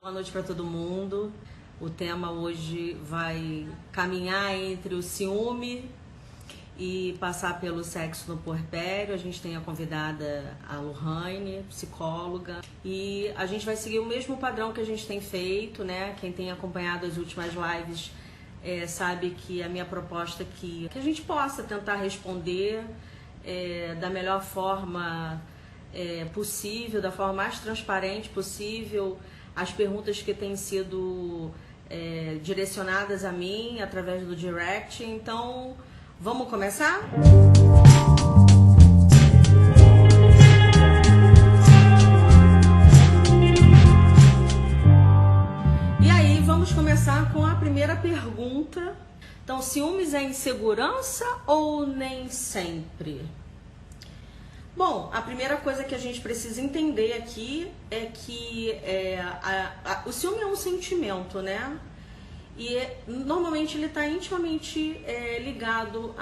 Boa noite para todo mundo. O tema hoje vai caminhar entre o ciúme e passar pelo sexo no puerpério. A gente tem a convidada a Lohane, psicóloga, e a gente vai seguir o mesmo padrão que a gente tem feito, né? Quem tem acompanhado as últimas lives sabe que a minha proposta é que a gente possa tentar responder da melhor forma possível, da forma mais transparente possível, as perguntas que têm sido direcionadas a mim através do direct. Então, vamos começar? E aí, vamos começar com a primeira pergunta. Então, ciúmes é insegurança ou nem sempre? Bom, a primeira coisa que a gente precisa entender aqui é que o ciúme é um sentimento, né? E normalmente ele está intimamente ligado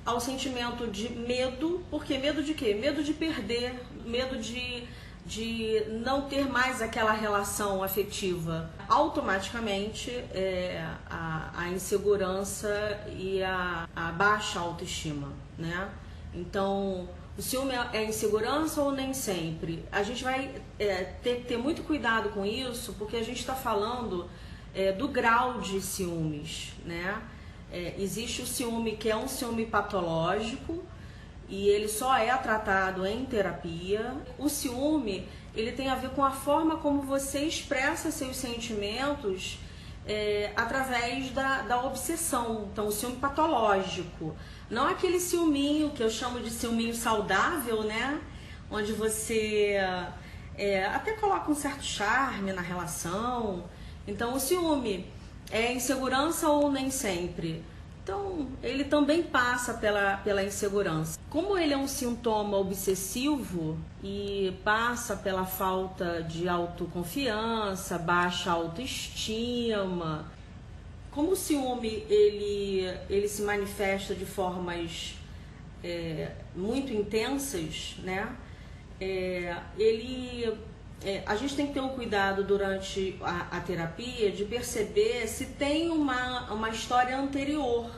ao sentimento de medo. Porque medo de quê? Medo de perder, medo de não ter mais aquela relação afetiva. Automaticamente a insegurança e a baixa autoestima, né? Então, o ciúme é insegurança ou nem sempre? A gente vai ter que ter muito cuidado com isso, porque a gente está falando do grau de ciúmes, né? Existe o ciúme que é um ciúme patológico e ele só é tratado em terapia. O ciúme, ele tem a ver com a forma como você expressa seus sentimentos através da obsessão. Então, o ciúme patológico. Não aquele ciúminho que eu chamo de ciúminho saudável, né? Onde você até coloca um certo charme na relação. Então, o ciúme é insegurança ou nem sempre? Então, ele também passa pela insegurança. Como ele é um sintoma obsessivo e passa pela falta de autoconfiança, baixa autoestima. Como o ciúme ele se manifesta de formas muito intensas, né? A gente tem que ter um cuidado durante a terapia de perceber se tem uma história anterior.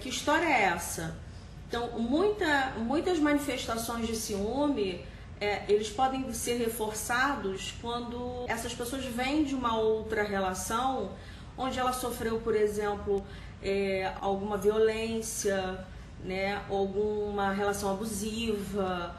Que história é essa? Então, muitas manifestações de ciúme, eles podem ser reforçados quando essas pessoas vêm de uma outra relação onde ela sofreu, por exemplo, alguma violência, né, alguma relação abusiva,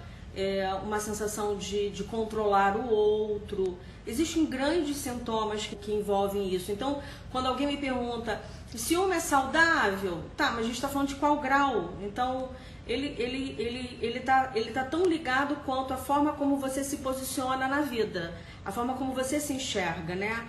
uma sensação de controlar o outro. Existem grandes sintomas que envolvem isso. Então, quando alguém me pergunta, ciúme é saudável? Tá, mas a gente está falando de qual grau? Então, ele tá tão ligado quanto a forma como você se posiciona na vida, a forma como você se enxerga, né?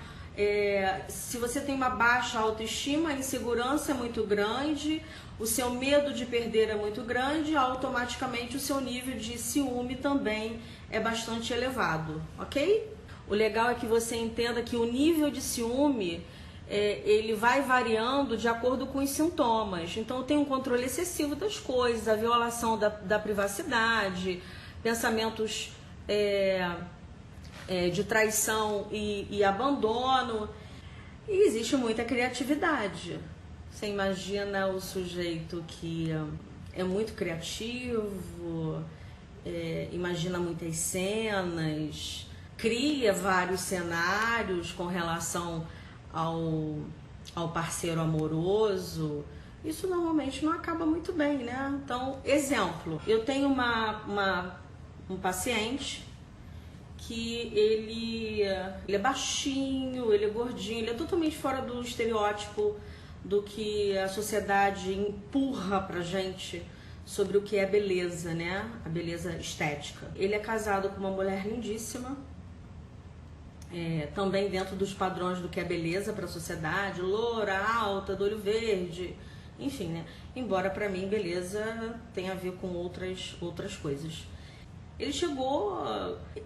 Se você tem uma baixa autoestima, a insegurança é muito grande, o seu medo de perder é muito grande, automaticamente o seu nível de ciúme também é bastante elevado, ok? O legal é que você entenda que o nível de ciúme ele vai variando de acordo com os sintomas. Então tem um controle excessivo das coisas, a violação da privacidade, pensamentos de traição e abandono, e existe muita criatividade. Você imagina o sujeito que é muito criativo, imagina muitas cenas, cria vários cenários com relação ao parceiro amoroso. Isso normalmente não acaba muito bem, né? Então, exemplo, eu tenho um paciente que ele é baixinho, ele é gordinho, ele é totalmente fora do estereótipo do que a sociedade empurra pra gente sobre o que é beleza, né? A beleza estética. Ele é casado com uma mulher lindíssima, também dentro dos padrões do que é beleza para a sociedade, loura, alta, do olho verde, enfim, né? Embora para mim beleza tenha a ver com outras coisas. Ele chegou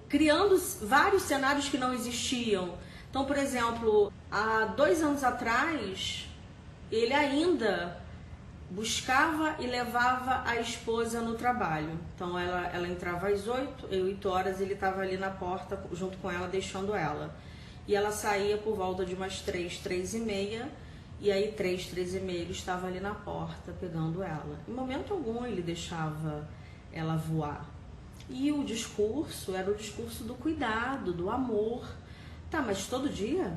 criando vários cenários que não existiam. Então, por exemplo, há 2 anos atrás, ele ainda buscava e levava a esposa no trabalho. Então ela entrava às 8 horas, ele estava ali na porta junto com ela, deixando ela. E ela saía por volta de umas 3h30, e aí 3h30 ele estava ali na porta pegando ela. Em momento algum ele deixava ela voar. E o discurso era o discurso do cuidado, do amor. Tá, mas todo dia?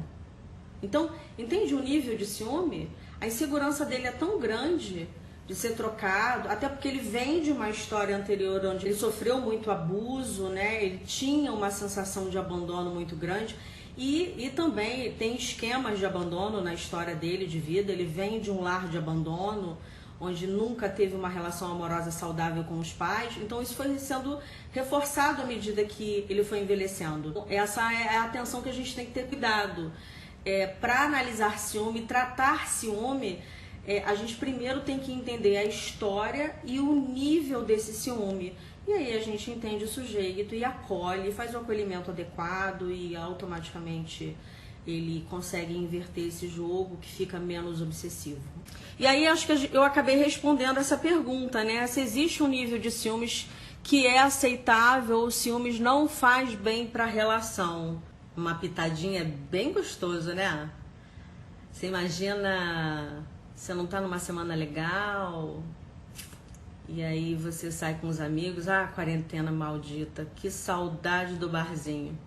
Então, entende o nível de ciúme? A insegurança dele é tão grande de ser trocado, até porque ele vem de uma história anterior onde ele sofreu muito abuso, né? Ele tinha uma sensação de abandono muito grande. E também tem esquemas de abandono na história dele de vida. Ele vem de um lar de abandono, onde nunca teve uma relação amorosa saudável com os pais. Então isso foi sendo reforçado à medida que ele foi envelhecendo. Essa é a atenção que a gente tem que ter cuidado. Para analisar ciúme, tratar ciúme, a gente primeiro tem que entender a história e o nível desse ciúme. E aí a gente entende o sujeito e acolhe, faz o acolhimento adequado e automaticamente ele consegue inverter esse jogo que fica menos obsessivo. E aí acho que eu acabei respondendo essa pergunta, né? Se existe um nível de ciúmes que é aceitável, o ciúmes não faz bem para a relação. Uma pitadinha é bem gostoso, né? Você imagina, você não tá numa semana legal, e aí você sai com os amigos, quarentena maldita, que saudade do barzinho.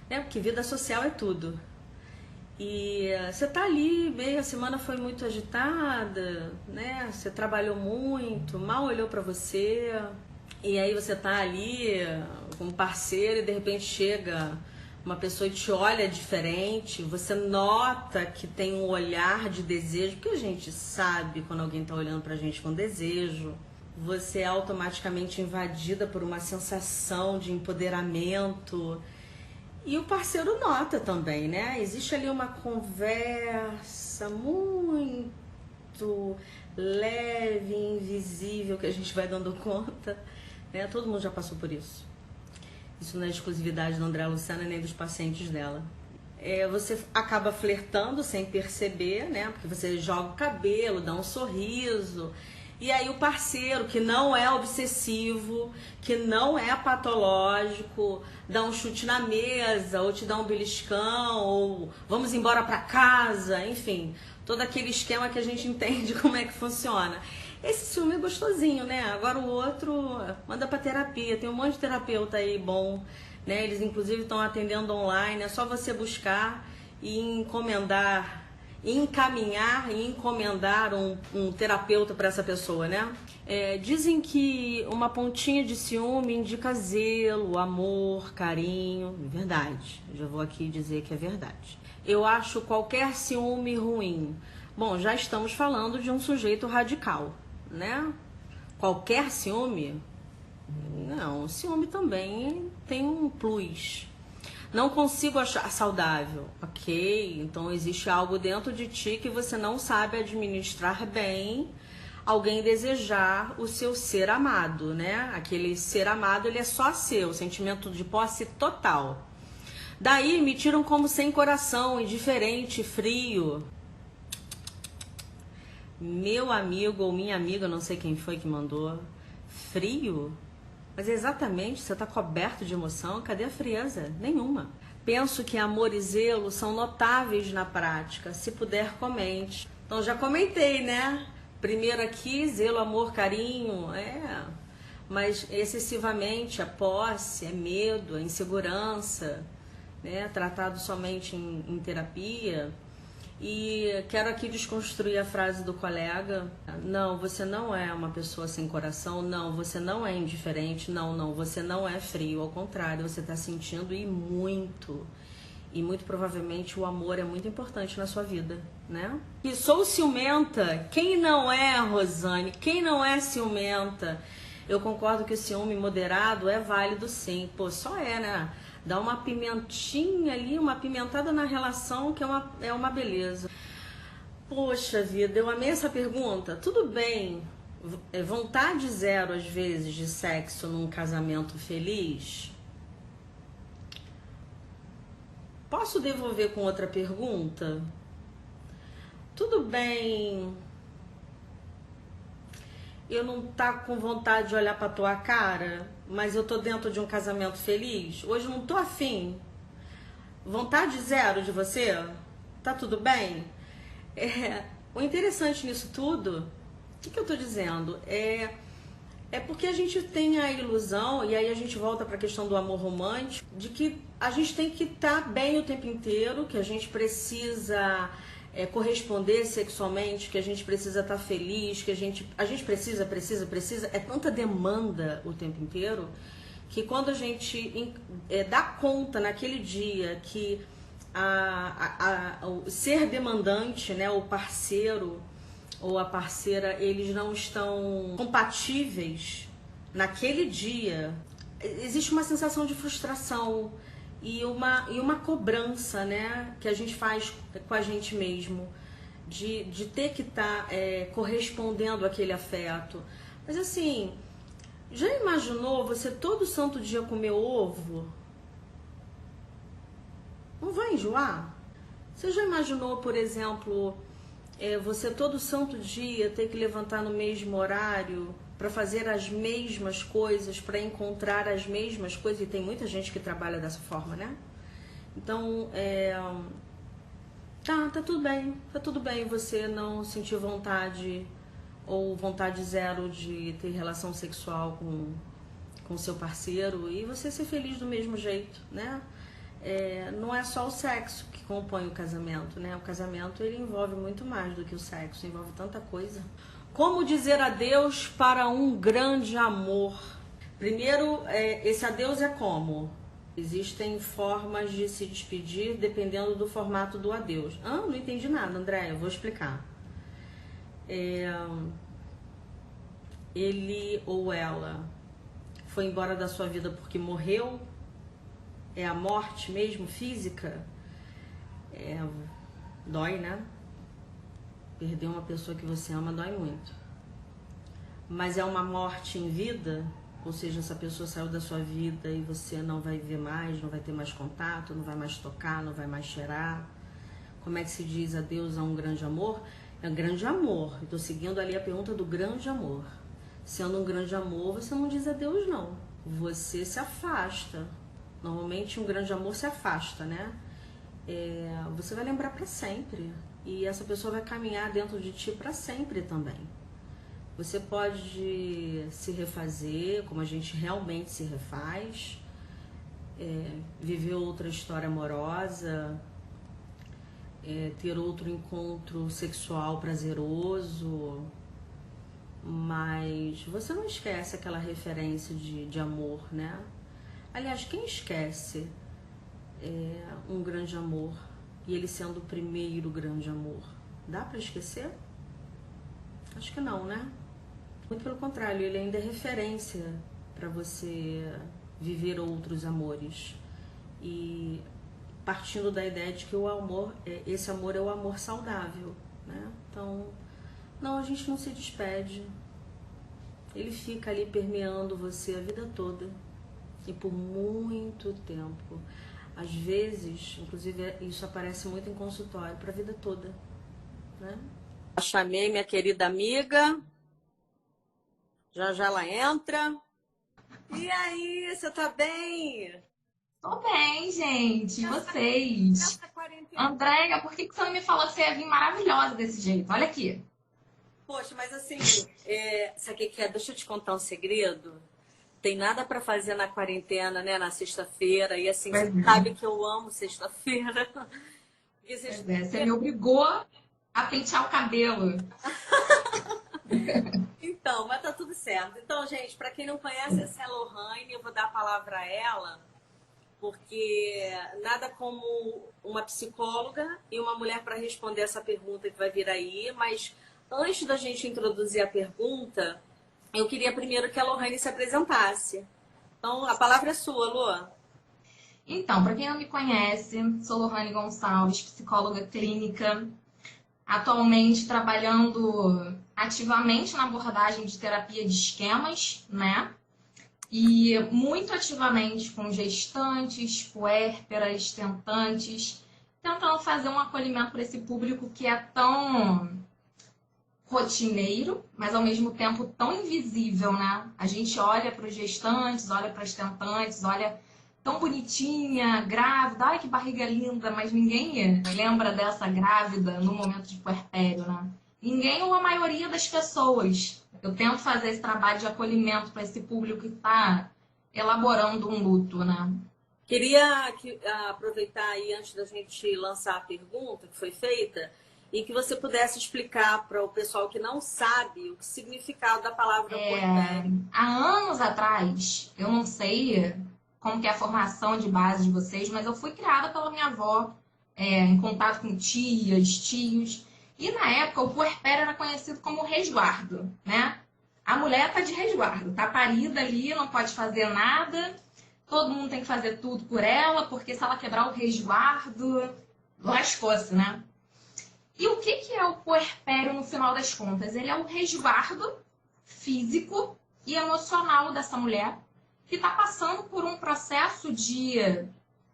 Porque vida social é tudo. E você tá ali, meio a semana foi muito agitada, né? Você trabalhou muito, mal olhou pra você, e aí você tá ali com um parceiro e de repente chega uma pessoa e te olha diferente, você nota que tem um olhar de desejo, porque a gente sabe quando alguém tá olhando pra gente com desejo. Você é automaticamente invadida por uma sensação de empoderamento. E o parceiro nota também, né? Existe ali uma conversa muito leve, invisível, que a gente vai dando conta, né? Todo mundo já passou por isso. Isso não é exclusividade da Andréa Lucena nem dos pacientes dela. Você acaba flertando sem perceber, né? Porque você joga o cabelo, dá um sorriso. E aí o parceiro, que não é obsessivo, que não é patológico, dá um chute na mesa, ou te dá um beliscão, ou vamos embora pra casa, enfim. Todo aquele esquema que a gente entende como é que funciona. Esse ciúme é gostosinho, né? Agora o outro manda pra terapia. Tem um monte de terapeuta aí bom, né? Eles inclusive estão atendendo online. É só você buscar e encomendar, encaminhar e encomendar um terapeuta para essa pessoa, né? Dizem que uma pontinha de ciúme indica zelo, amor, carinho. Verdade. Já vou aqui dizer que é verdade. Eu acho qualquer ciúme ruim. Bom, já estamos falando de um sujeito radical, né? Qualquer ciúme? Não, o ciúme também tem um plus. Não consigo achar saudável. Ok, então existe algo dentro de ti que você não sabe administrar bem. Alguém desejar o seu ser amado, né? Aquele ser amado, ele é só seu, sentimento de posse total. Daí me tiram como sem coração, indiferente, frio. Meu amigo ou minha amiga, não sei quem foi que mandou, frio? Mas exatamente, você está coberto de emoção, cadê a frieza? Nenhuma. Penso que amor e zelo são notáveis na prática, se puder comente. Então já comentei, né? Primeiro aqui, zelo, amor, carinho, mas excessivamente a posse, é medo, é insegurança, né? Tratado somente em terapia. E quero aqui desconstruir a frase do colega. Não, você não é uma pessoa sem coração. Não, você não é indiferente. Não, você não é frio. Ao contrário, você está sentindo e muito. E muito provavelmente o amor é muito importante na sua vida, né? E sou ciumenta. Quem não é, Rosane? Quem não é ciumenta? Eu concordo que o ciúme moderado é válido sim. Pô, só né? Dá uma pimentinha ali, uma pimentada na relação que é uma beleza. Poxa vida, eu amei essa pergunta. Tudo bem, vontade zero às vezes de sexo num casamento feliz? Posso devolver com outra pergunta? Tudo bem eu não tá com vontade de olhar pra tua cara, mas eu tô dentro de um casamento feliz? Hoje eu não tô afim. Vontade zero de você? Tá tudo bem? O interessante nisso tudo, o que eu tô dizendo? É porque a gente tem a ilusão, e aí a gente volta para a questão do amor romântico, de que a gente tem que estar bem o tempo inteiro, que a gente precisa corresponder sexualmente, que a gente precisa estar feliz, que a gente precisa. É tanta demanda o tempo inteiro, que quando a gente dá conta naquele dia que o ser demandante, né, o parceiro ou a parceira, eles não estão compatíveis naquele dia, existe uma sensação de frustração e uma cobrança, né, que a gente faz com a gente mesmo, de ter que estar correspondendo àquele afeto. Mas assim, já imaginou você todo santo dia comer ovo? Não vai enjoar? Você já imaginou, por exemplo, você todo santo dia ter que levantar no mesmo horário para fazer as mesmas coisas, para encontrar as mesmas coisas? E tem muita gente que trabalha dessa forma, né? Então, tá tudo bem você não sentir vontade ou vontade zero de ter relação sexual com seu parceiro e você ser feliz do mesmo jeito, né? Não é só o sexo que compõe o casamento, né? O casamento, ele envolve muito mais do que o sexo, envolve tanta coisa. Como dizer adeus para um grande amor? Primeiro, esse adeus é como? Existem formas de se despedir dependendo do formato do adeus. Não entendi nada, Andréia, vou explicar. Ele ou ela foi embora da sua vida porque morreu? É a morte mesmo, física? Dói, né? Perder uma pessoa que você ama dói muito. Mas é uma morte em vida? Ou seja, essa pessoa saiu da sua vida e você não vai ver mais, não vai ter mais contato, não vai mais tocar, não vai mais cheirar. Como é que se diz adeus a um grande amor? É um grande amor. Eu tô seguindo ali a pergunta do grande amor. Sendo um grande amor, você não diz adeus, não. Você se afasta. Normalmente um grande amor se afasta, né? Você vai lembrar para sempre. E essa pessoa vai caminhar dentro de ti para sempre também. Você pode se refazer, como a gente realmente se refaz, viver outra história amorosa, ter outro encontro sexual prazeroso, mas você não esquece aquela referência de amor, né? Aliás, quem esquece um grande amor e ele sendo o primeiro grande amor? Dá pra esquecer? Acho que não, né? Muito pelo contrário, ele ainda é referência para você viver outros amores. E partindo da ideia de que o amor, esse amor é o amor saudável, né? Então, não, a gente não se despede. Ele fica ali permeando você a vida toda e por muito tempo. Às vezes, inclusive, isso aparece muito em consultório, para a vida toda, né? Chamei minha querida amiga. Já já ela entra. E aí, você tá bem? Tô bem, gente. E vocês? Nessa quarentena. Andréia, por que que você não me falou que você ia vir maravilhosa desse jeito? Olha aqui. Poxa, mas assim, sabe o que é? Deixa eu te contar um segredo. Tem nada pra fazer na quarentena, né? Na sexta-feira. E assim, Pois você sabe é, que eu amo sexta-feira. Porque pois é. Você sexta-feira. me obrigou a pentear o cabelo. Então, mas tá tudo certo. Então, gente, pra quem não conhece, essa é a Lohane, eu vou dar a palavra a ela. Porque nada como uma psicóloga e uma mulher para responder essa pergunta que vai vir aí, mas antes da gente introduzir a pergunta, eu queria primeiro que a Lohane se apresentasse. Então, a palavra é sua, Lu. Então, para quem não me conhece, sou Lohane Gonçalves, psicóloga clínica, atualmente trabalhando ativamente na abordagem de terapia de esquemas, né? E muito ativamente com gestantes, puérperas, tentantes, tentando fazer um acolhimento para esse público que é tão rotineiro, mas ao mesmo tempo tão invisível, né? A gente olha para os gestantes, olha para as tentantes, olha tão bonitinha, grávida, ai que barriga linda, mas ninguém lembra dessa grávida no momento de puerpério, né? Ninguém ou a maioria das pessoas. Eu tento fazer esse trabalho de acolhimento para esse público que está elaborando um luto, né? Queria aproveitar aí, antes da gente lançar a pergunta que foi feita, e que você pudesse explicar para o pessoal que não sabe o significado da palavra puerpério. Há anos atrás, eu não sei como que é a formação de base de vocês, mas eu fui criada pela minha avó, em contato com tias, tios. E na época o puerpério era conhecido como resguardo, né? A mulher tá de resguardo, tá parida ali, não pode fazer nada, todo mundo tem que fazer tudo por ela, porque se ela quebrar o resguardo, lascou-se, né? E o que é o puerpério no final das contas? Ele é o resguardo físico e emocional dessa mulher que está passando por um processo de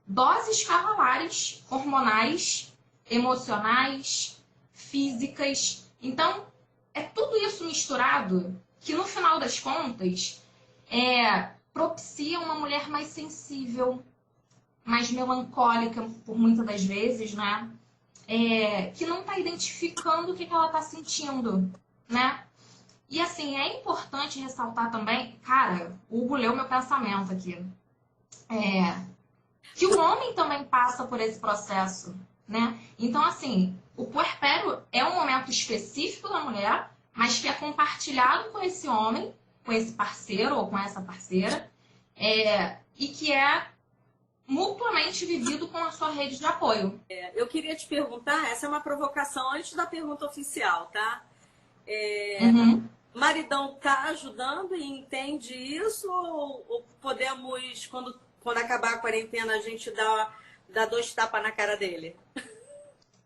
doses cavalares, hormonais, emocionais, físicas. Então, é tudo isso misturado que, no final das contas, propicia uma mulher mais sensível, mais melancólica, por muitas das vezes, né? Que não está identificando o que ela está sentindo, né? E assim, é importante ressaltar também, cara, o Hugo leu meu pensamento aqui, que o homem também passa por esse processo, né? Então, assim, o puerpério é um momento específico da mulher, mas que é compartilhado com esse homem, com esse parceiro ou com essa parceira, e que é mutuamente vivido com a sua rede de apoio. Eu queria te perguntar, essa é uma provocação antes da pergunta oficial, tá? Maridão tá ajudando e entende isso? Ou podemos, quando acabar a quarentena, a gente dá 2 tapas na cara dele?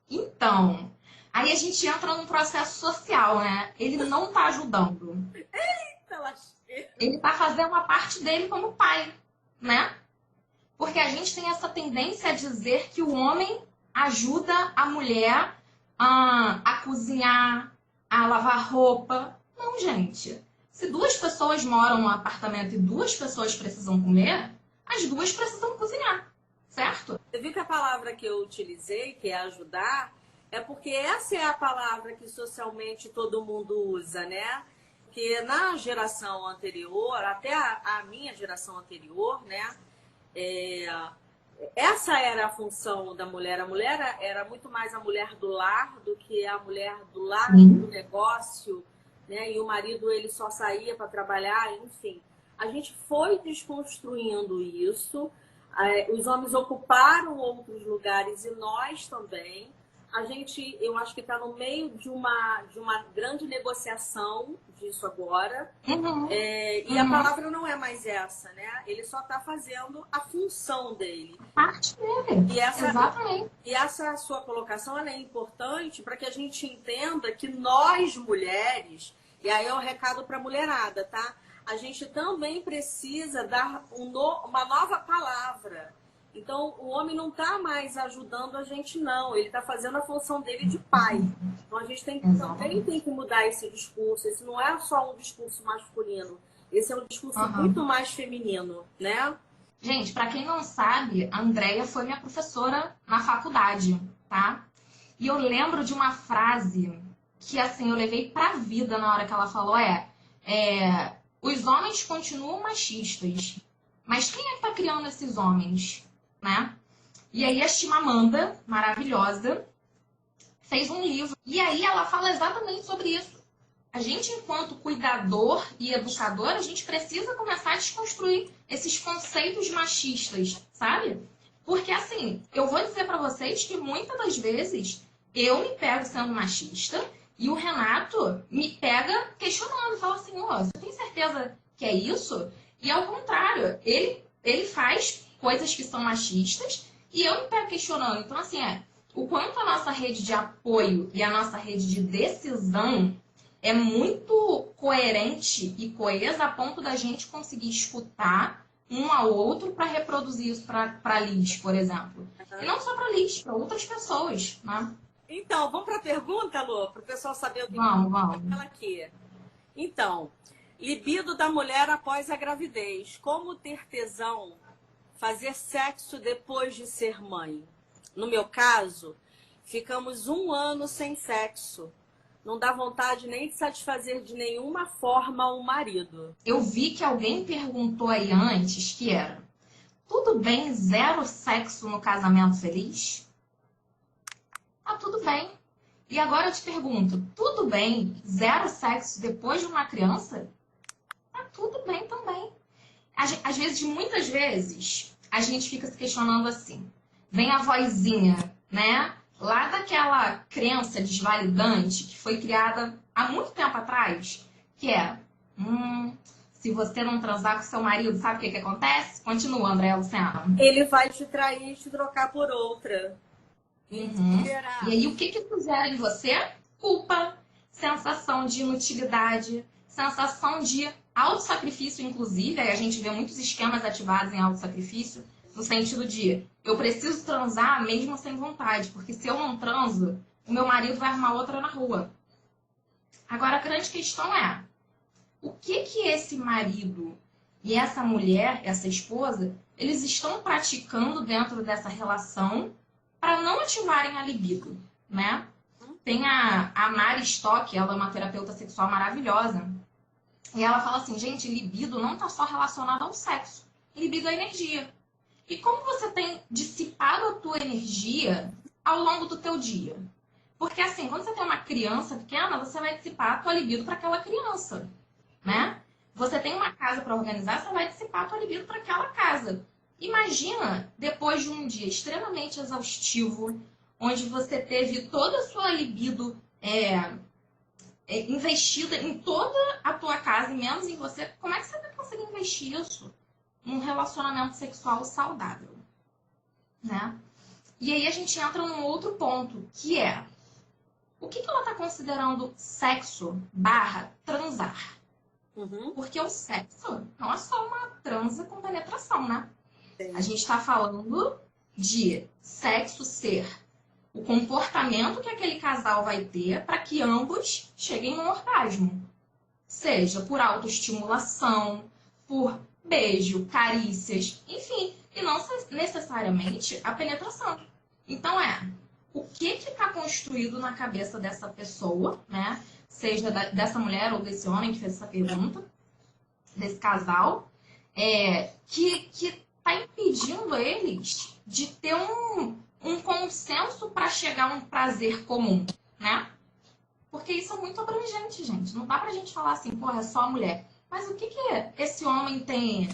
Então, aí a gente entra num processo social, né? Ele não tá ajudando. Eita, lasqueira. Ele tá fazendo a parte dele como pai, né? Porque a gente tem essa tendência a dizer que o homem ajuda a mulher a cozinhar, a lavar roupa. Não, gente. Se 2 pessoas moram num apartamento e 2 pessoas precisam comer, as 2 precisam cozinhar, certo? Você viu que a palavra que eu utilizei, que é ajudar, é porque essa é a palavra que socialmente todo mundo usa, né? Que na geração anterior, até a minha geração anterior, né? Essa era a função da mulher. A mulher era muito mais a mulher do lar do que a mulher do lar do negócio, né? E o marido ele só saía para trabalhar, enfim. A gente foi desconstruindo isso. Os homens ocuparam outros lugares e nós também. Eu acho que está no meio de uma grande negociação disso agora. E a palavra não é mais essa, né? Ele só está fazendo a função dele. Parte dele. Exatamente. E essa sua colocação ela é importante para que a gente entenda que nós, mulheres, e aí é um recado para a mulherada, tá? A gente também precisa dar uma nova palavra. Então, o homem não está mais ajudando a gente, não. Ele está fazendo a função dele de pai. Então, a gente também tem que mudar esse discurso. Esse não é só um discurso masculino. Esse é um discurso muito mais feminino, né? Gente, para quem não sabe, a Andrea foi minha professora na faculdade, tá? E eu lembro de uma frase que, assim, eu levei pra vida na hora que ela falou, os homens continuam machistas, mas quem é que tá criando esses homens? Né? E aí a Chimamanda, maravilhosa, fez um livro. E aí ela fala exatamente sobre isso. A gente, enquanto cuidador e educador, a gente precisa começar a desconstruir esses conceitos machistas, sabe? Porque, assim, eu vou dizer pra vocês que muitas das vezes eu me pego sendo machista e o Renato me pega questionando. Fala assim, você tem certeza que é isso? E ao contrário, ele faz coisas que são machistas, e eu me pego questionando. Então, assim, o quanto a nossa rede de apoio e a nossa rede de decisão é muito coerente e coesa a ponto da gente conseguir escutar um ao outro para reproduzir isso para Liz, por exemplo. E não só para Liz, para outras pessoas, né? Então, vamos para a pergunta, Lô, para o pessoal saber o que Vamos. ela aqui. Então, libido da mulher após a gravidez. Como ter tesão, fazer sexo depois de ser mãe? No meu caso, ficamos 1 ano sem sexo. Não dá vontade nem de satisfazer de nenhuma forma o marido. Eu vi que alguém perguntou aí antes que era: tudo bem zero sexo no casamento feliz? Tá tudo bem. E agora eu te pergunto, tudo bem zero sexo depois de uma criança? Tá tudo bem também. Às vezes, muitas vezes, a gente fica se questionando assim. Vem a vozinha, né? Lá daquela crença desvalidante que foi criada há muito tempo atrás, que é, se você não transar com seu marido, sabe o que acontece? Continua, André Luciana. Ele vai te trair e te trocar por outra. Uhum. E aí, o que gera em você? Culpa, sensação de inutilidade, sensação de autossacrifício, inclusive. Aí a gente vê muitos esquemas ativados em autossacrifício, no sentido de eu preciso transar mesmo sem vontade, porque se eu não transo, o meu marido vai arrumar outra na rua. Agora, a grande questão é, o que esse marido e essa mulher, essa esposa, eles estão praticando dentro dessa relação para não ativarem a libido, né? Tem a Mari Stock, ela é uma terapeuta sexual maravilhosa, e ela fala assim, gente, libido não está só relacionado ao sexo, libido é energia. E como você tem dissipado a tua energia ao longo do teu dia? Porque assim, quando você tem uma criança pequena, você vai dissipar a tua libido para aquela criança, né? Você tem uma casa para organizar, você vai dissipar a tua libido para aquela casa. Imagina, depois de um dia extremamente exaustivo, onde você teve toda a sua libido investida em toda a tua casa e menos em você, como é que você vai conseguir investir isso num relacionamento sexual saudável, né? E aí a gente entra num outro ponto, que é o que ela está considerando sexo / transar? Uhum. Porque o sexo não é só uma transa com penetração, né? Sim. A gente está falando de sexo ser o comportamento que aquele casal vai ter para que ambos cheguem no orgasmo. Seja por autoestimulação, por beijo, carícias, enfim. E não necessariamente a penetração. Então o que está construído na cabeça dessa pessoa, né? Seja dessa mulher ou desse homem que fez essa pergunta, desse casal, que está impedindo eles de ter um consenso para chegar a um prazer comum, né? Porque isso é muito abrangente, gente. Não dá pra gente falar assim, porra, é só a mulher. Mas o que esse homem tem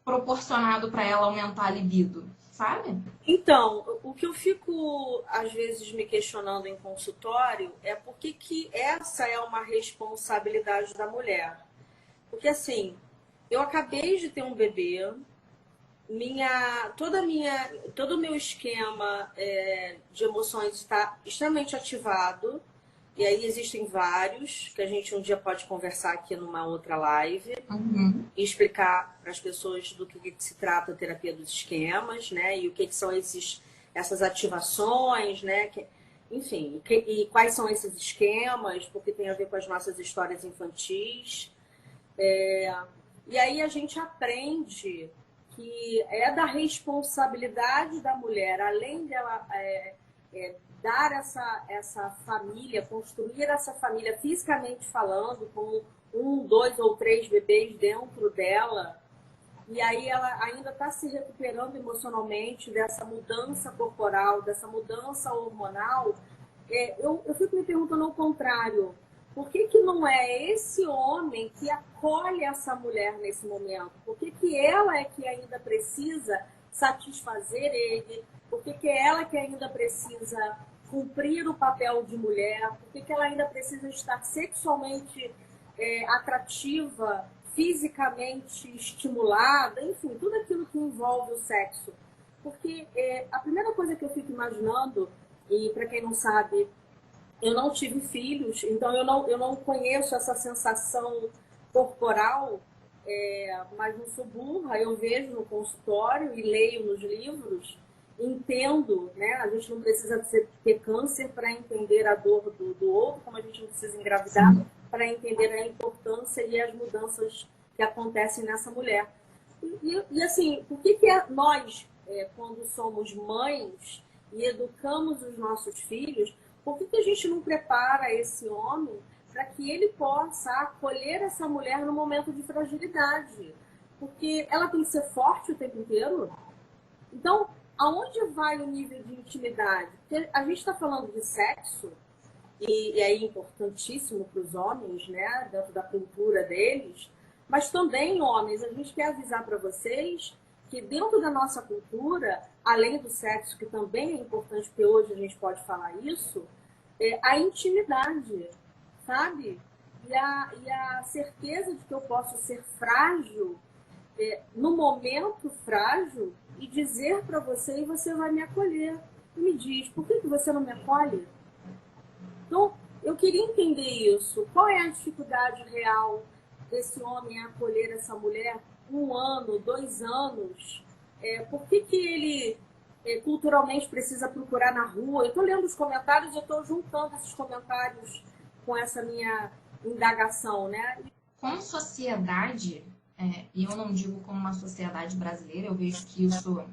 proporcionado para ela aumentar a libido, sabe? Então, o que eu fico, às vezes, me questionando em consultório é por que essa é uma responsabilidade da mulher. Porque, assim, eu acabei de ter um bebê, todo o meu esquema de emoções está extremamente ativado, e aí existem vários, que a gente um dia pode conversar aqui numa outra live, e explicar para as pessoas do que se trata a terapia dos esquemas, né? E o que são essas ativações, né? Enfim, e quais são esses esquemas, porque tem a ver com as nossas histórias infantis. E aí a gente aprende que é da responsabilidade da mulher, além dela dar essa família, construir essa família fisicamente falando, com 1, 2 ou 3 bebês dentro dela, e aí ela ainda está se recuperando emocionalmente dessa mudança corporal, dessa mudança hormonal. Eu fico me perguntando ao contrário, por que não é esse homem que acolhe essa mulher nesse momento? Por que ela é que ainda precisa satisfazer ele? Por que ela que ainda precisa cumprir o papel de mulher? Por que ela ainda precisa estar sexualmente atrativa, fisicamente estimulada? Enfim, tudo aquilo que envolve o sexo. Porque a primeira coisa que eu fico imaginando, e para quem não sabe, eu não tive filhos, então eu não conheço essa sensação corporal, mas não sou burra, eu vejo no consultório e leio nos livros. entendo, né? A gente não precisa ter câncer para entender a dor do outro, como a gente não precisa engravidar para entender a importância e as mudanças que acontecem nessa mulher. E assim, por que nós, quando somos mães e educamos os nossos filhos, por que a gente não prepara esse homem para que ele possa acolher essa mulher no momento de fragilidade? Porque ela tem que ser forte o tempo inteiro. Então, aonde vai o nível de intimidade? Porque a gente está falando de sexo, e aí é importantíssimo para os homens, né, dentro da cultura deles, mas também, homens, a gente quer avisar para vocês que dentro da nossa cultura, além do sexo, que também é importante, porque hoje a gente pode falar isso, a intimidade, sabe? E a certeza de que eu posso ser frágil no momento frágil e dizer para você e você vai me acolher. E me diz, por que você não me acolhe? Então, eu queria entender isso. Qual é a dificuldade real desse homem a acolher essa mulher 1 ano, 2 anos? Por que ele culturalmente precisa procurar na rua? Eu estou lendo os comentários, eu estou juntando esses comentários com essa minha indagação, né? Como sociedade, e eu não digo como uma sociedade brasileira, eu vejo que isso,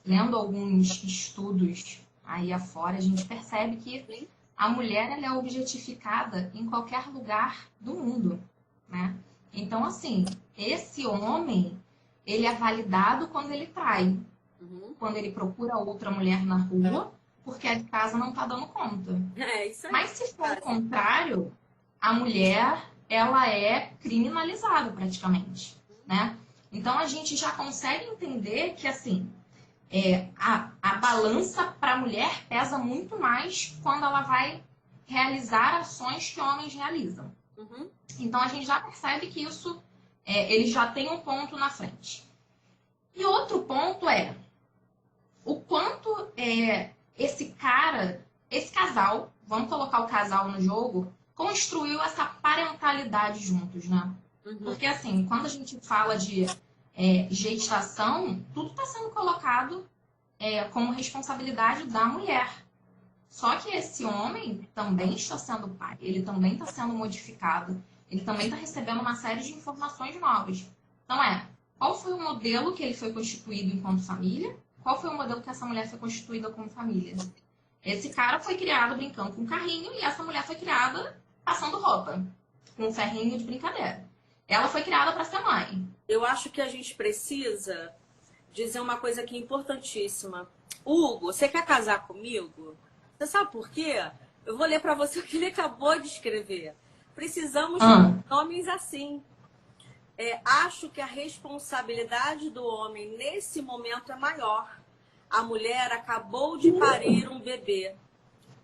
lendo alguns estudos aí afora, a gente percebe que a mulher ela é objetificada em qualquer lugar do mundo, né? Então, assim, esse homem, ele é validado quando ele trai, quando ele procura outra mulher na rua, porque a de casa não tá dando conta. Isso aí. Mas se for o contrário, a mulher, ela é criminalizada praticamente, né? Então, a gente já consegue entender que, assim, a balança para a mulher pesa muito mais quando ela vai realizar ações que homens realizam. Então, a gente já percebe que isso, ele já tem um ponto na frente. E outro ponto é o quanto esse casal, vamos colocar o casal no jogo, construiu essa parentalidade juntos, né? Porque, assim, quando a gente fala de gestação, tudo está sendo colocado como responsabilidade da mulher. Só que esse homem também está sendo pai, ele também está sendo modificado, ele também está recebendo uma série de informações novas. Então, qual foi o modelo que ele foi constituído enquanto família? Qual foi o modelo que essa mulher foi constituída como família? Esse cara foi criado brincando com um carrinho e essa mulher foi criada passando roupa, com um ferrinho de brincadeira. Ela foi criada para ser mãe. Eu acho que a gente precisa dizer uma coisa aqui importantíssima. Hugo, você quer casar comigo? Você sabe por quê? Eu vou ler para você o que ele acabou de escrever. Precisamos de homens assim. Acho que a responsabilidade do homem nesse momento é maior. A mulher acabou de parir um bebê.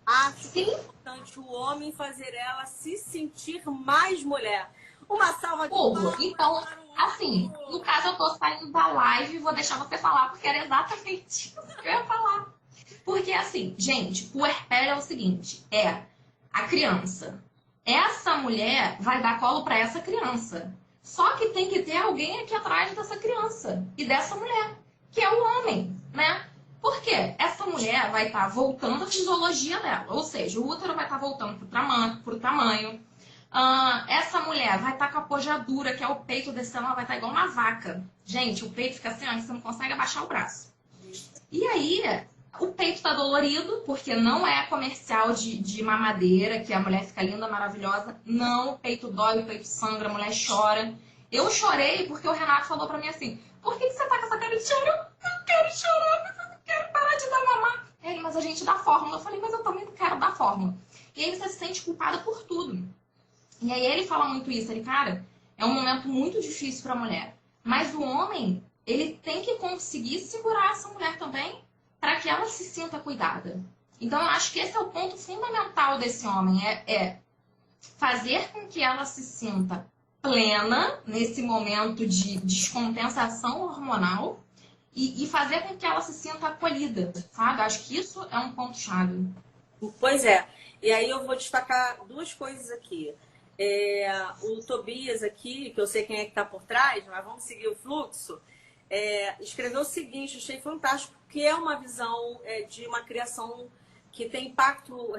Acho que é importante o homem fazer ela se sentir mais mulher. Uma salva de palmas. Então, assim, no caso eu tô saindo da live e vou deixar você falar, porque era exatamente isso que eu ia falar. Porque, assim, gente, o puerpério é o seguinte, a criança. Essa mulher vai dar colo para essa criança. Só que tem que ter alguém aqui atrás dessa criança e dessa mulher, que é o homem, né? Por quê? Essa mulher vai estar voltando à fisiologia dela, ou seja, o útero vai estar voltando pro tamanho. Essa mulher vai estar com a pojadura, que é o peito descendo, ela vai estar igual uma vaca. Gente, o peito fica assim, ó, você não consegue abaixar o braço. E aí, o peito está dolorido, porque não é comercial de mamadeira, que a mulher fica linda, maravilhosa. Não, o peito dói, o peito sangra, a mulher chora. Eu chorei porque o Renato falou pra mim assim, por que você tá com essa cara de choro? Eu não quero chorar, mas eu não quero parar de dar mamar. Ele, mas a gente dá fórmula. Eu falei, mas eu também não quero dar fórmula. E aí você se sente culpada por tudo. E aí ele fala muito isso, ele, cara, é um momento muito difícil pra mulher. Mas o homem, ele tem que conseguir segurar essa mulher também, para que ela se sinta cuidada. Então, eu acho que esse é o ponto fundamental desse homem, fazer com que ela se sinta plena nesse momento de descompensação hormonal e fazer com que ela se sinta acolhida, sabe? Eu acho que isso é um ponto-chave. Pois é. E aí eu vou destacar 2 coisas aqui. O Tobias aqui, que eu sei quem é que está por trás, mas vamos seguir o fluxo. escreveu o seguinte, achei fantástico, que é uma visão de uma criação que tem impacto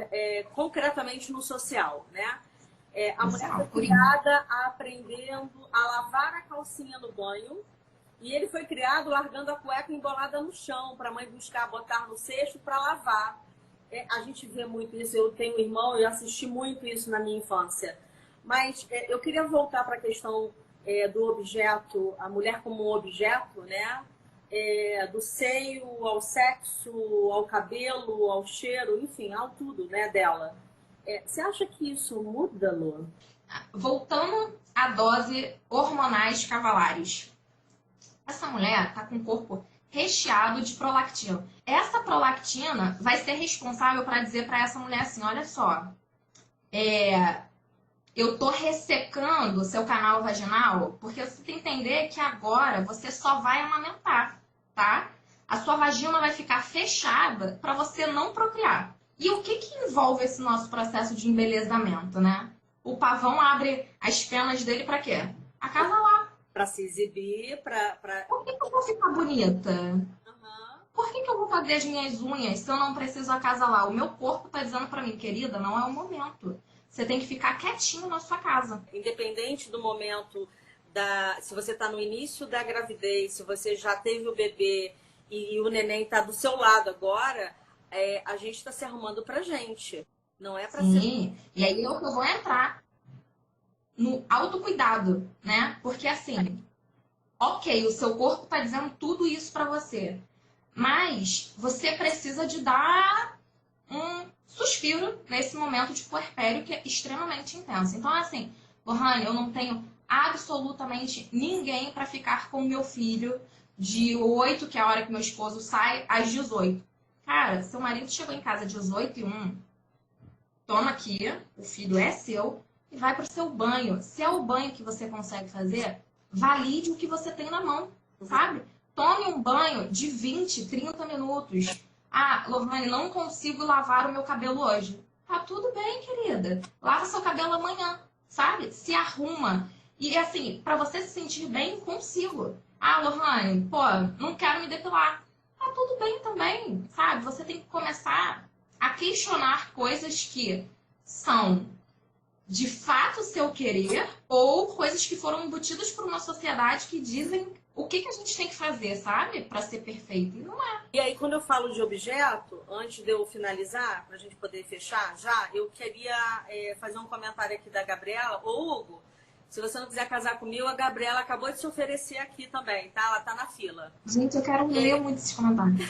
concretamente no social, né? A mulher foi criada aprendendo a lavar a calcinha no banho, e ele foi criado largando a cueca embolada no chão para a mãe buscar, botar no cesto para lavar. A gente vê muito isso, eu tenho um irmão, eu assisti muito isso na minha infância. Mas eu queria voltar para a questão do objeto, a mulher como um objeto, né? Do seio ao sexo, ao cabelo, ao cheiro, enfim, ao tudo, né, dela. Você acha que isso muda, Lu? Voltando à dose hormonais cavalares. Essa mulher está com o corpo recheado de prolactina. Essa prolactina vai ser responsável para dizer para essa mulher assim, olha só, eu tô ressecando o seu canal vaginal, porque você tem que entender que agora você só vai amamentar, tá? A sua vagina vai ficar fechada para você não procriar. E o que envolve esse nosso processo de embelezamento, né? O pavão abre as penas dele para quê? Acasalar. Para se exibir, para... Por que eu vou ficar bonita? Por que eu vou fazer as minhas unhas se eu não preciso acasalar? O meu corpo tá dizendo para mim, querida, não é o momento. Você tem que ficar quietinho na sua casa. Independente do momento, se você está no início da gravidez, se você já teve o bebê e o neném está do seu lado agora, a gente está se arrumando pra gente. Não é pra ser... Sim, e aí eu vou entrar no autocuidado, né? Porque assim, ok, o seu corpo tá dizendo tudo isso pra você, mas você precisa de dar um suspiro nesse momento de puerpério que é extremamente intenso. Então, assim, Lohane, eu não tenho absolutamente ninguém para ficar com o meu filho de 8, que é a hora que meu esposo sai, às 18. Cara, seu marido chegou em casa às 18h01, toma aqui, o filho é seu, e vai pro seu banho. Se é o banho que você consegue fazer, valide o que você tem na mão, sabe? Tome um banho de 20, 30 minutos. Ah, Lohane, não consigo lavar o meu cabelo hoje. Tá tudo bem, querida. Lava seu cabelo amanhã, sabe? Se arruma. E assim, pra você se sentir bem consigo. Ah, Lohane, pô, não quero me depilar. Tá tudo bem também, sabe? Você tem que começar a questionar coisas que são de fato seu querer ou coisas que foram embutidas por uma sociedade que dizem o que a gente tem que fazer, sabe? Pra ser perfeito. E não é. E aí, quando eu falo de objeto, antes de eu finalizar, pra gente poder fechar já, eu queria fazer um comentário aqui da Gabriela. Ô, Hugo, se você não quiser casar comigo, a Gabriela acabou de se oferecer aqui também, tá? Ela tá na fila. Gente, eu quero ler muito esses comentários.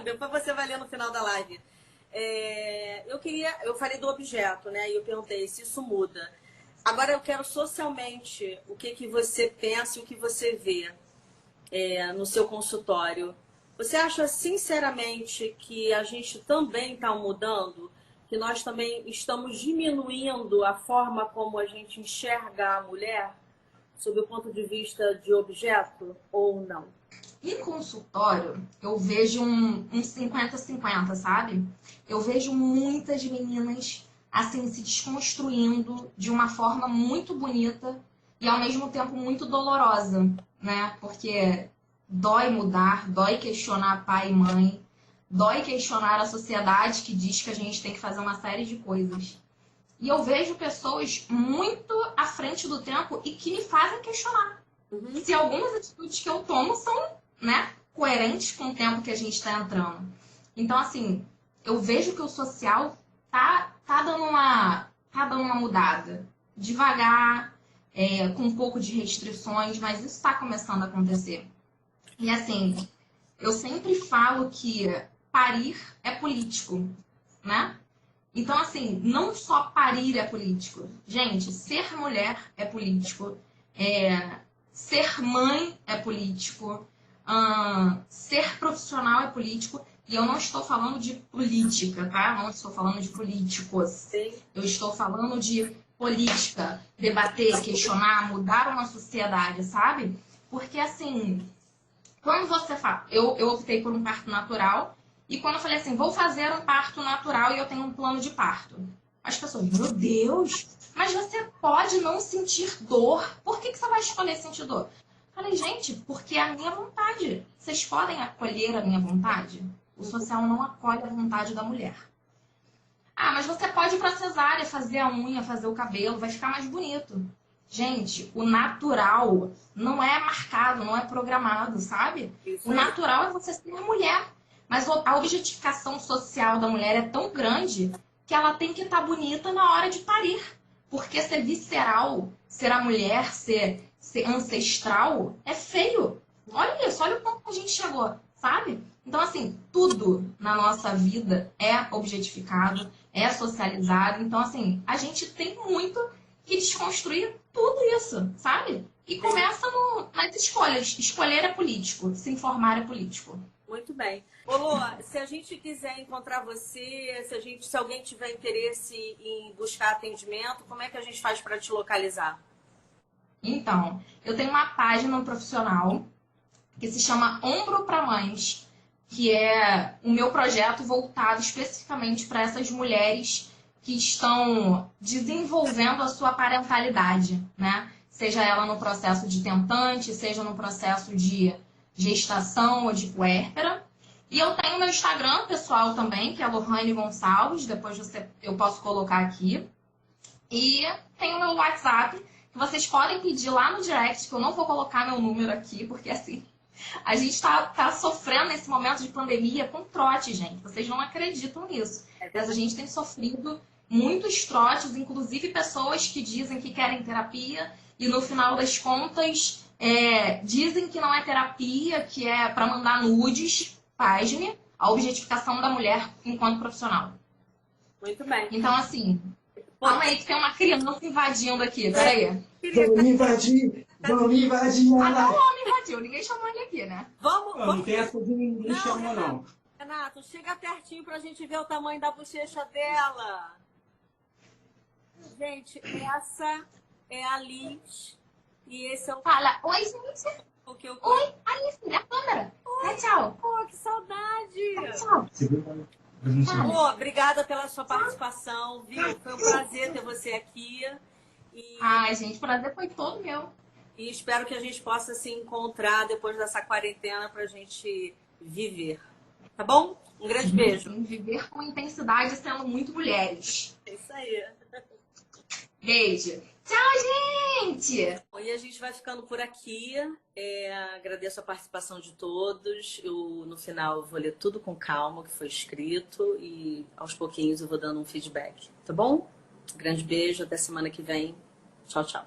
Depois você vai ler no final da live. Eu falei do objeto, né? E eu perguntei se isso muda. Agora eu quero socialmente o que você pensa e o que você vê no seu consultório. Você acha sinceramente que a gente também está mudando? Que nós também estamos diminuindo a forma como a gente enxerga a mulher sob o ponto de vista de objeto ou não? Em consultório, eu vejo um 50-50, sabe? Eu vejo muitas meninas, assim, se desconstruindo de uma forma muito bonita e, ao mesmo tempo, muito dolorosa, né? Porque dói mudar, dói questionar pai e mãe, dói questionar a sociedade que diz que a gente tem que fazer uma série de coisas. E eu vejo pessoas muito à frente do tempo e que me fazem questionar. Se algumas atitudes que eu tomo são, né, coerentes com o tempo que a gente está entrando. Então, assim, eu vejo que o social tá dando uma mudada. Devagar, com um pouco de restrições, mas isso está começando a acontecer. E, assim, eu sempre falo que parir é político, né? Então, assim, não só parir é político. Gente, ser mulher é político. Ser mãe é político. Ser profissional é político. E eu não estou falando de política, tá? Não estou falando de políticos. Sim. Eu estou falando de política. Debater, questionar, mudar uma sociedade, sabe? Porque, assim, quando você fala... Eu optei por um parto natural. E quando eu falei assim, vou fazer um parto natural e eu tenho um plano de parto. As pessoas, meu Deus, mas você pode não sentir dor. Por que você vai escolher sentir dor? Falei, gente, porque é a minha vontade. Vocês podem acolher a minha vontade? O social não acolhe a vontade da mulher. Ah, mas você pode ir pra cesárea, fazer a unha, fazer o cabelo, vai ficar mais bonito. Gente, o natural não é marcado, não é programado, sabe? Isso O aí. natural é você ser mulher. Mas a objetificação social da mulher é tão grande que ela tem que estar bonita na hora de parir. Porque ser visceral, ser a mulher, ser ancestral, é feio. Olha isso, olha o ponto que a gente chegou, sabe? Então, assim, tudo na nossa vida é objetificado, é socializado. Então, assim, a gente tem muito que desconstruir tudo isso, sabe? E começa nas escolhas. Escolher é político, se informar é político. Muito bem. Ô, Lô, se a gente quiser encontrar você, se alguém tiver interesse em buscar atendimento, como é que a gente faz para te localizar? Então, eu tenho uma página profissional que se chama Ombro para Mães, que é o meu projeto voltado especificamente para essas mulheres que estão desenvolvendo a sua parentalidade, né? Seja ela no processo de tentante, seja no processo de gestação ou de puérpera. E eu tenho meu Instagram pessoal também, que é Lohane Gonçalves, depois eu posso colocar aqui. E tem o meu WhatsApp, que vocês podem pedir lá no direct, que eu não vou colocar meu número aqui, porque assim, a gente tá sofrendo nesse momento de pandemia com trote, gente. Vocês não acreditam nisso. Mas a gente tem sofrido muitos trotes, inclusive pessoas que dizem que querem terapia e no final das contas dizem que não é terapia, que é para mandar nudes. Pasme, a objetificação da mulher enquanto profissional. Muito bem. Então, assim, calma aí que tem uma criança invadindo aqui, peraí. Vamos invadir! Vamos invadir! Até o homem invadiu, ninguém chamou ele aqui, né? Não tem essa de ninguém chamou, não. Renato, chega pertinho pra gente ver o tamanho da bochecha dela. Gente, essa é a Liz. E esse é o Fala, oi, gente. que eu... Oi, Alice, a câmera. Dá tchau. Pô, que saudade! Dá tchau. Lô, obrigada pela sua participação, viu? Foi um prazer ter você aqui. Ai, gente, o prazer foi todo meu. E espero que a gente possa se encontrar depois dessa quarentena pra gente viver. Tá bom? Um grande beijo. Sim, viver com intensidade sendo muito mulheres. É isso aí. Beijo. Tchau, gente! E a gente vai ficando por aqui. Agradeço a participação de todos. No final eu vou ler tudo com calma o que foi escrito e aos pouquinhos eu vou dando um feedback. Tá bom? Grande beijo, até semana que vem. Tchau, tchau.